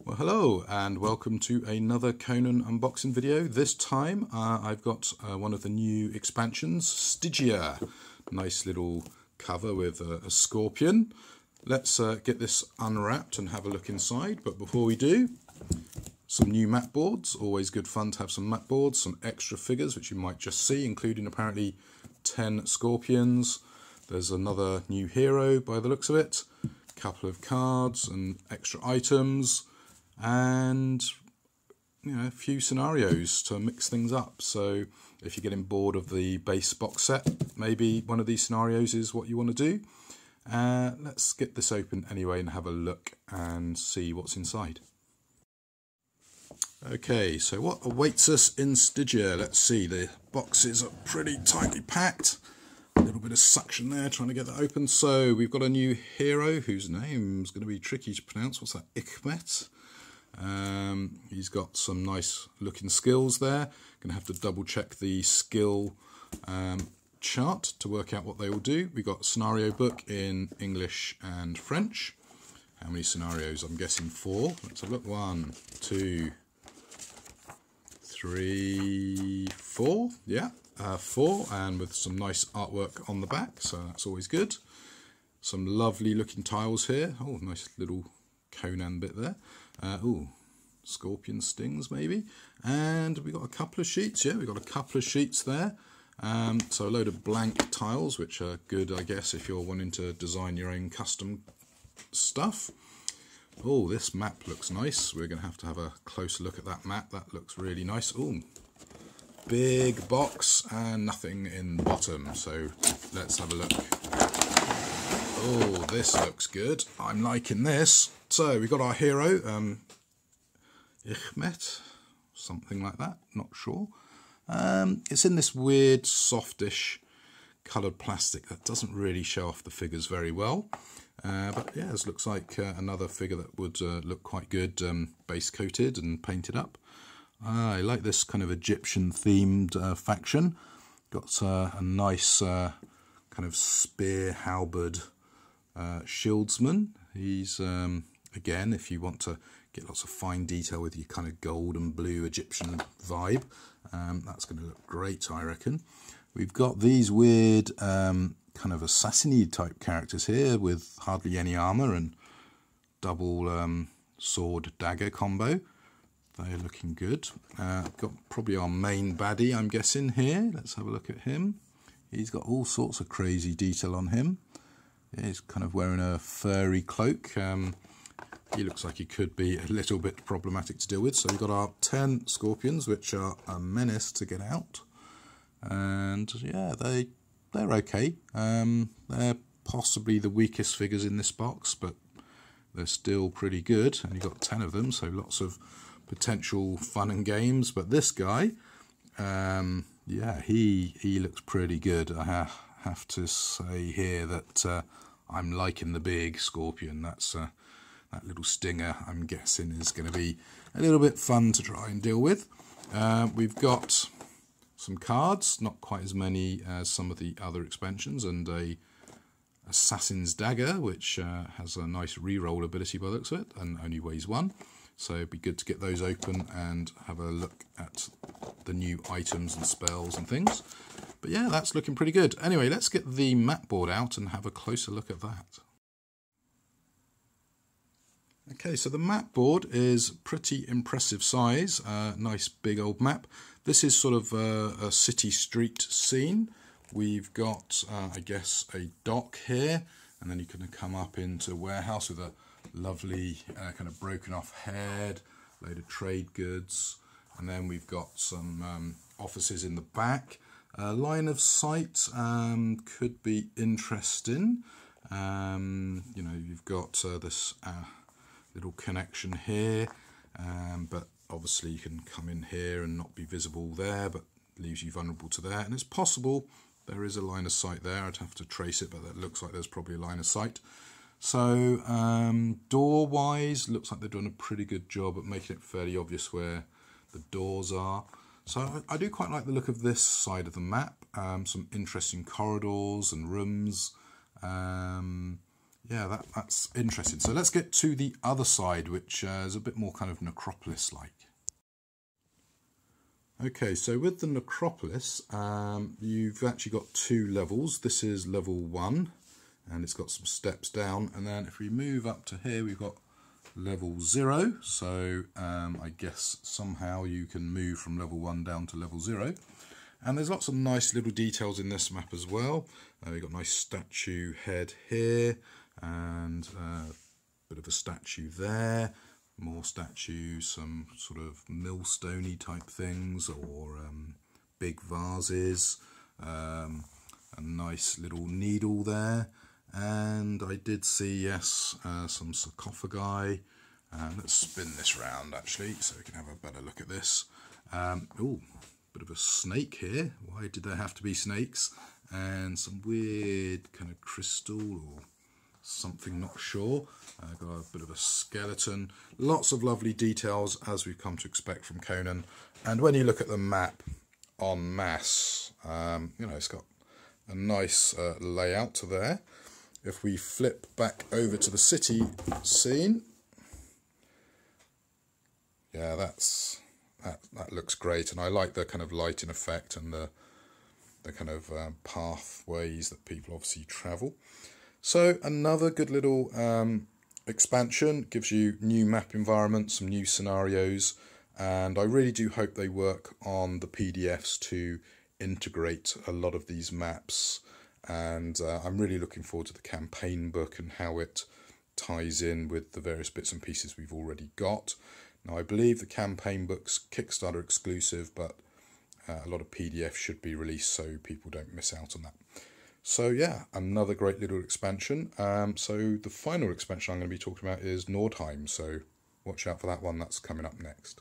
Well, hello and welcome to another Conan unboxing video. This time I've got one of the new expansions, Stygia. Nice little cover with a scorpion. Let's get this unwrapped and have a look inside. But before we do, some new mat boards. Always good fun to have some mat boards, some extra figures which you might just see, including apparently 10 scorpions. There's another new hero by the looks of it. A couple of cards and extra items. And a few scenarios to mix things up. So if you're getting bored of the base box set, maybe one of these scenarios is what you want to do. Let's get this open anyway and have a look and see what's inside. Okay, so what awaits us in Stygia? Let's see, the boxes are pretty tightly packed. A little bit of suction there trying to get that open. So we've got a new hero whose name's going to be tricky to pronounce. What's that? Ichmet. He's got some nice looking skills there. Gonna have to double check the skill chart to work out what they all do. We got scenario book in English and French. How many scenarios? I'm guessing 4. Let's have a look. 1, 2, 3, 4. Yeah, 4, and with some nice artwork on the back, so that's always good. Some lovely looking tiles here. Oh, nice little Conan bit there. Oh, scorpion stings maybe. And we got a couple of sheets. Yeah, we got a couple of sheets there. So a load of blank tiles, which are good, I guess, if you're wanting to design your own custom stuff. Oh, this map looks nice. We're going to have a closer look at that map. That looks really nice. Oh, big box and nothing in the bottom. So let's have a look. Oh, this looks good. I'm liking this. So we've got our hero, Ichmet, something like that, not sure. It's in this weird, softish coloured plastic that doesn't really show off the figures very well. But yeah, this looks like another figure that would look quite good, base coated and painted up. I like this kind of Egyptian themed faction. Got a nice kind of spear halberd shieldsman. He's again, if you want to get lots of fine detail with your kind of gold and blue Egyptian vibe, that's going to look great, I reckon. We've got these weird kind of assassin-y type characters here with hardly any armour and double sword dagger combo. They're looking good. Got probably our main baddie, I'm guessing, here. Let's have a look at him. He's got all sorts of crazy detail on him. He's kind of wearing a furry cloak. He looks like he could be a little bit problematic to deal with. So we've got our 10 scorpions, which are a menace to get out. And yeah, they're okay. They're possibly the weakest figures in this box, but they're still pretty good. And you've got 10 of them, so lots of potential fun and games. But this guy, yeah, he looks pretty good. I have to say here that I'm liking the big scorpion. That's that little stinger, I'm guessing, is going to be a little bit fun to try and deal with. We've got some cards, not quite as many as some of the other expansions, and a Assassin's Dagger, which has a nice re-roll ability by the looks of it, and only weighs 1. So it'd be good to get those open and have a look at the new items and spells and things. But yeah, that's looking pretty good. Anyway, let's get the mat board out and have a closer look at that. Okay, so the map board is pretty impressive size, nice big old map. This is sort of a city street scene. We've got, I guess, a dock here, and then you can come up into a warehouse with a lovely kind of broken off head, load of trade goods, and then we've got some offices in the back. Line of sight could be interesting. You've got this little connection here, but obviously you can come in here and not be visible there, but leaves you vulnerable to there. And it's possible there is a line of sight there. I'd have to trace it, but that looks like there's probably a line of sight. So door-wise, looks like they're doing a pretty good job at making it fairly obvious where the doors are. So I do quite like the look of this side of the map. Some interesting corridors and rooms. yeah, that's interesting. So let's get to the other side, which is a bit more kind of Acropolis-like. Okay, so with the Acropolis, you've actually got 2 levels. This is level 1, and it's got some steps down. And then if we move up to here, we've got level 0. So I guess somehow you can move from level 1 down to level 0. And there's lots of nice little details in this map as well. We've got a nice statue head here, and a bit of a statue there. More statues, some sort of millstone-y type things, or big vases. A nice little needle there. And I did see, yes, some sarcophagi. Let's spin this round actually, so we can have a better look at this. Oh, bit of a snake here. Why did there have to be snakes? And some weird kind of crystal or something, not sure. Got a bit of a skeleton. Lots of lovely details, as we've come to expect from Conan. And when you look at the map en masse, you know, it's got a nice layout there. If we flip back over to the city scene, yeah, that looks great, and I like the kind of lighting effect and the kind of pathways that people obviously travel. So another good little expansion, gives you new map environments, some new scenarios, and I really do hope they work on the PDFs to integrate a lot of these maps. And I'm really looking forward to the campaign book and how it ties in with the various bits and pieces we've already got. Now, I believe the campaign book's Kickstarter exclusive, but a lot of PDFs should be released so people don't miss out on that. So yeah, another great little expansion. So the final expansion I'm going to be talking about is Nordheim, so watch out for that one, that's coming up next.